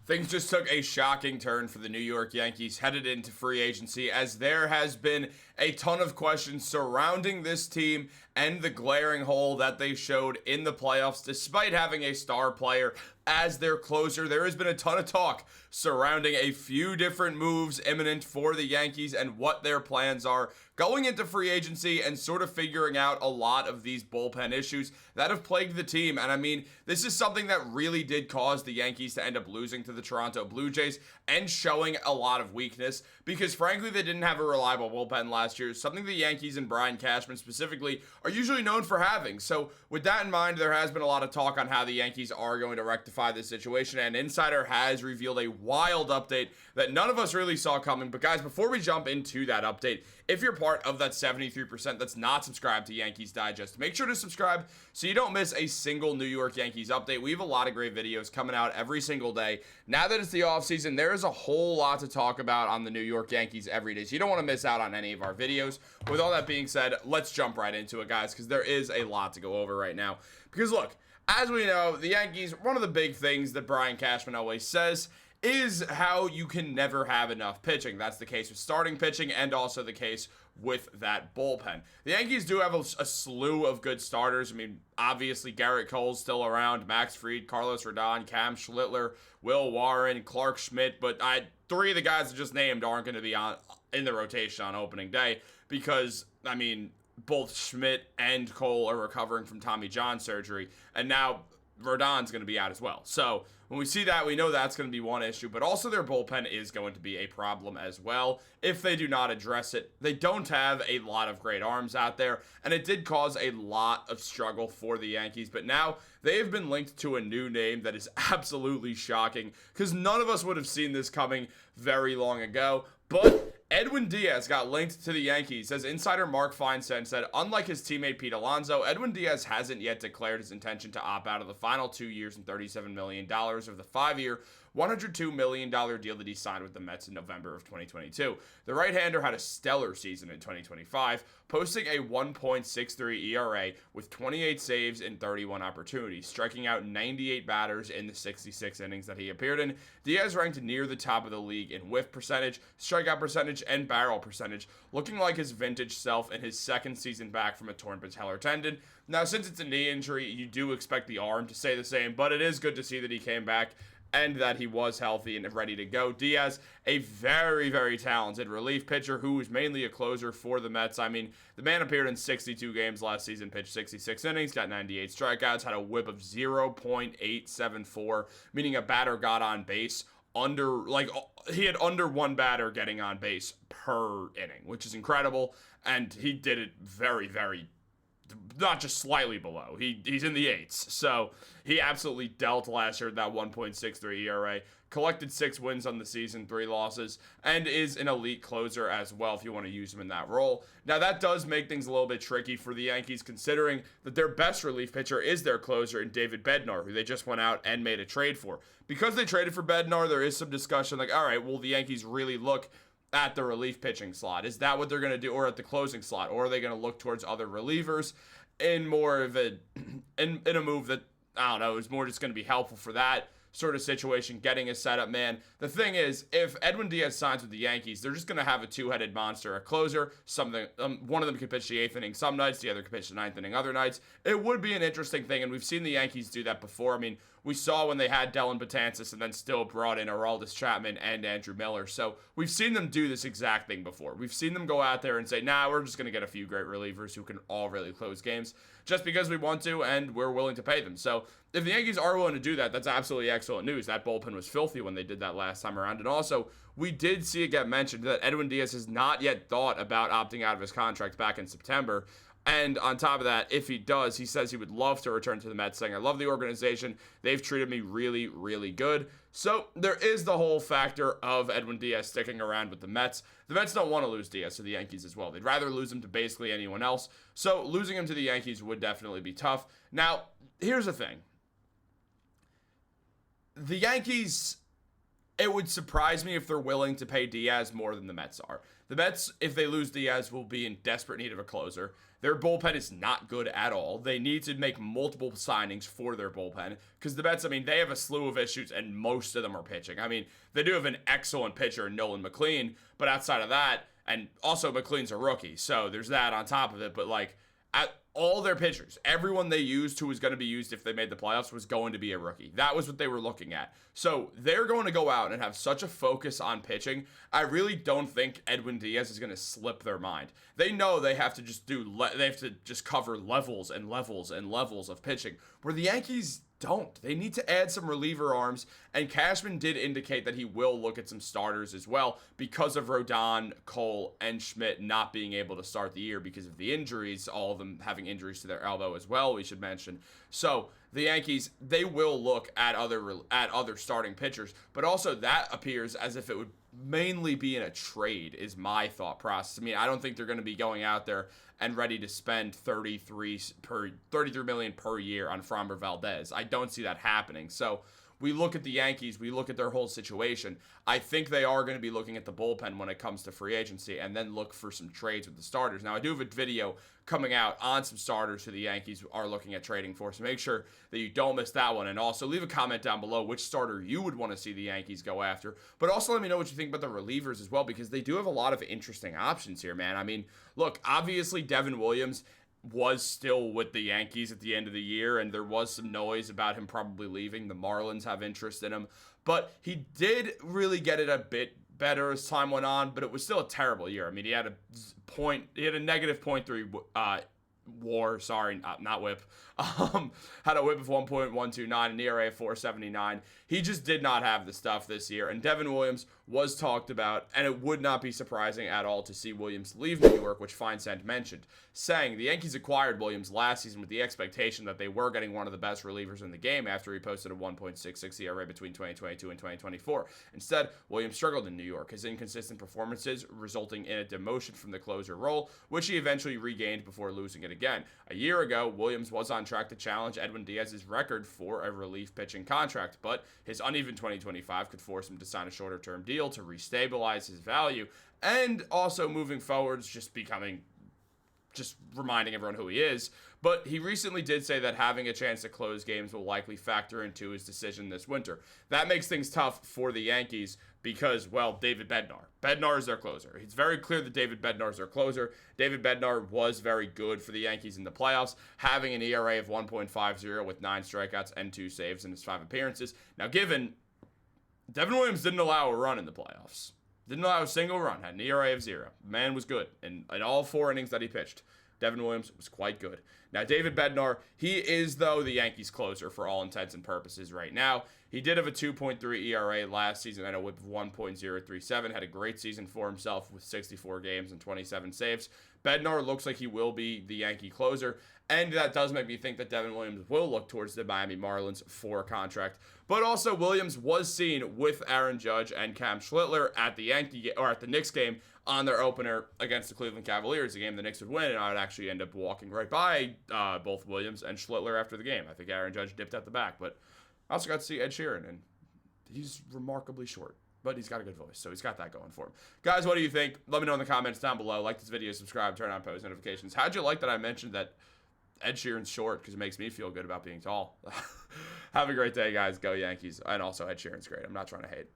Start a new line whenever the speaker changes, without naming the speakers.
Things just took a shocking turn for the New York Yankees headed into free agency, as there has been a ton of questions surrounding this team and the glaring hole that they showed in the playoffs. Despite having a star player as their closer, there has been a ton of talk surrounding a few different moves imminent for the Yankees and what their plans are going into free agency and sort of figuring out a lot of these bullpen issues that have plagued the team. And I mean, this is something that really did cause the Yankees to end up losing to the Toronto Blue Jays and showing a lot of weakness because frankly, they didn't have a reliable bullpen last year, something the Yankees and Brian Cashman specifically are usually known for having. So with that in mind, there has been a lot of talk on how the Yankees are going to rectify this situation, and Insider has revealed a wild update that none of us really saw coming. But guys, before we jump into that update, if you're part of that 73% that's not subscribed to Yankees Digest, make sure to subscribe so you don't miss a single New York Yankees update. We have a lot of great videos coming out every single day. Now that it's the offseason, there is a whole lot to talk about on the New York Yankees every day, so you don't want to miss out on any of our videos. With all that being said, let's jump right into it, guys, because there is a lot to go over right now. Because look, as we know, the Yankees, one of the big things that Brian Cashman always says is how you can never have enough pitching. That's the case with starting pitching and also the case with that bullpen. The Yankees do have a slew of good starters. I mean, obviously, Gerrit Cole's still around, Max Fried, Carlos Rodon, Cam Schlittler, Will Warren, Clark Schmidt, but three of the guys I just named aren't going to be in the rotation on opening day because, I mean, both Schmidt and Cole are recovering from Tommy John surgery, and now Rodon's going to be out as well. So when we see that, we know that's going to be one issue, but also their bullpen is going to be a problem as well if they do not address it. They don't have a lot of great arms out there, and it did cause a lot of struggle for the Yankees, but now they have been linked to a new name that is absolutely shocking because none of us would have seen this coming very long ago, but Edwin Diaz got linked to the Yankees. As insider Mark Feinstein said, unlike his teammate Pete Alonso, Edwin Diaz hasn't yet declared his intention to opt out of the final 2 years and $37 million of the 5-year, $102 million deal that he signed with the Mets in November of 2022. The right-hander had a stellar season in 2025, posting a 1.63 ERA with 28 saves in 31 opportunities, striking out 98 batters in the 66 innings that he appeared in. Diaz ranked near the top of the league in whiff percentage, strikeout percentage, and barrel percentage, looking like his vintage self in his second season back from a torn patellar tendon. Now, since it's a knee injury, you do expect the arm to stay the same, but it is good to see that he came back and that he was healthy and ready to go. Diaz, a very, very talented relief pitcher who was mainly a closer for the Mets. I mean, the man appeared in 62 games last season, pitched 66 innings, got 98 strikeouts, had a whip of 0.874, meaning a batter got on base he had under one batter getting on base per inning, which is incredible, and he did it very, very, not just slightly below. He's in the eights, so he absolutely dealt last year at that 1.63 ERA, collected 6 wins on the season, 3 losses, and is an elite closer as well if you want to use him in that role. Now, that does make things a little bit tricky for the Yankees, considering that their best relief pitcher is their closer in David Bednar, who they just went out and made a trade for. Because they traded for Bednar, there is some discussion like, all right, will the Yankees really look at the relief pitching slot? Is that what they're going to do, or at the closing slot? Or are they going to look towards other relievers in more of in a move that, I don't know, is more just going to be helpful for that sort of situation, getting a setup man? The thing is, if Edwin Diaz signs with the Yankees, they're just going to have a two-headed monster, a closer. One of them could pitch the 8th inning some nights, the other could pitch the 9th inning other nights. It would be an interesting thing, and we've seen the Yankees do that before. I mean, we saw when they had Dellin Betances and then still brought in Aroldis Chapman and Andrew Miller. So we've seen them do this exact thing before. We've seen them go out there and say, nah, we're just going to get a few great relievers who can all really close games just because we want to and we're willing to pay them. So if the Yankees are willing to do that, that's absolutely excellent news. That bullpen was filthy when they did that last time around. And also, we did see it get mentioned that Edwin Diaz has not yet thought about opting out of his contract back in September. And on top of that, if he does, he says he would love to return to the Mets, saying, I love the organization. They've treated me really, really good. So there is the whole factor of Edwin Diaz sticking around with the Mets. The Mets don't want to lose Diaz to the Yankees as well. They'd rather lose him to basically anyone else. So losing him to the Yankees would definitely be tough. Now, here's the thing. The Yankees It would surprise me if they're willing to pay Diaz more than the Mets are. The Mets, if they lose Diaz, will be in desperate need of a closer. Their bullpen is not good at all. They need to make multiple signings for their bullpen because the Mets, I mean, they have a slew of issues and most of them are pitching. I mean, they do have an excellent pitcher in Nolan McLean, but outside of that, and also McLean's a rookie, so there's that on top of it. But like, at all their pitchers, everyone they used who was going to be used if they made the playoffs was going to be a rookie. That was what they were looking at. So they're going to go out and have such a focus on pitching. I really don't think Edwin Diaz is going to slip their mind. They know they have to just they have to just cover levels and levels and levels of pitching, where the Yankees don't. They need to add some reliever arms, and Cashman did indicate that he will look at some starters as well because of Rodon, Cole, and Schmidt not being able to start the year because of the injuries, all of them having injuries to their elbow as well, we should mention. So the Yankees, they will look at other starting pitchers, but also that appears as if it would mainly be in a trade is my thought process. I mean, I don't think they're going to be going out there and ready to spend $33 million per year on Framber Valdez. I don't see that happening. So we look at the Yankees, we look at their whole situation. I think they are going to be looking at the bullpen when it comes to free agency and then look for some trades with the starters. Now, I do have a video coming out on some starters who the Yankees are looking at trading for, so make sure that you don't miss that one. And also leave a comment down below which starter you would want to see the Yankees go after. But also let me know what you think about the relievers as well, because they do have a lot of interesting options here, man. I mean, look, obviously Devin Williams was still with the Yankees at the end of the year, and there was some noise about him probably leaving. The Marlins have interest in him, but he did really get it a bit better as time went on, but it was still a terrible year. I mean, he had a negative .3 WAR, sorry, not whip. Had a whip of 1.129, an ERA of 4.79. He just did not have the stuff this year. And Devin Williams was talked about, and it would not be surprising at all to see Williams leave New York, which Feinsand mentioned, saying the Yankees acquired Williams last season with the expectation that they were getting one of the best relievers in the game after he posted a 1.66 ERA between 2022 and 2024. Instead, Williams struggled in New York, his inconsistent performances resulting in a demotion from the closer role, which he eventually regained before losing it again. A year ago, Williams was on track to challenge Edwin Diaz's record for a relief pitching contract, but his uneven 2025 could force him to sign a shorter-term deal to restabilize his value, and also moving forwards, just reminding everyone who he is. But he recently did say that having a chance to close games will likely factor into his decision this winter. That makes things tough for the Yankees because, well, David Bednar. Bednar is their closer. It's very clear that David Bednar is their closer. David Bednar was very good for the Yankees in the playoffs, having an ERA of 1.50 with 9 strikeouts and 2 saves in his 5 appearances. Now, given Devin Williams didn't allow a run in the playoffs. Didn't allow a single run. Had an ERA of 0. The man was good in all 4 innings that he pitched. Devin Williams was quite good. Now, David Bednar, he is, though, the Yankees closer for all intents and purposes right now. He did have a 2.3 ERA last season and a whip of 1.037. Had a great season for himself with 64 games and 27 saves. Bednar looks like he will be the Yankee closer, and that does make me think that Devin Williams will look towards the Miami Marlins for a contract. But also, Williams was seen with Aaron Judge and Cam Schlittler at the Knicks game on their opener against the Cleveland Cavaliers, a game the Knicks would win, and I would actually end up walking right by both Williams and Schlittler after the game. I think Aaron Judge dipped at the back, but I also got to see Ed Sheeran, and he's remarkably short, but he's got a good voice, so he's got that going for him. Guys, what do you think? Let me know in the comments down below. Like this video, subscribe, turn on post notifications. How'd you like that I mentioned that Ed Sheeran's short, because it makes me feel good about being tall? Have a great day, guys. Go Yankees. And also, Ed Sheeran's great. I'm not trying to hate.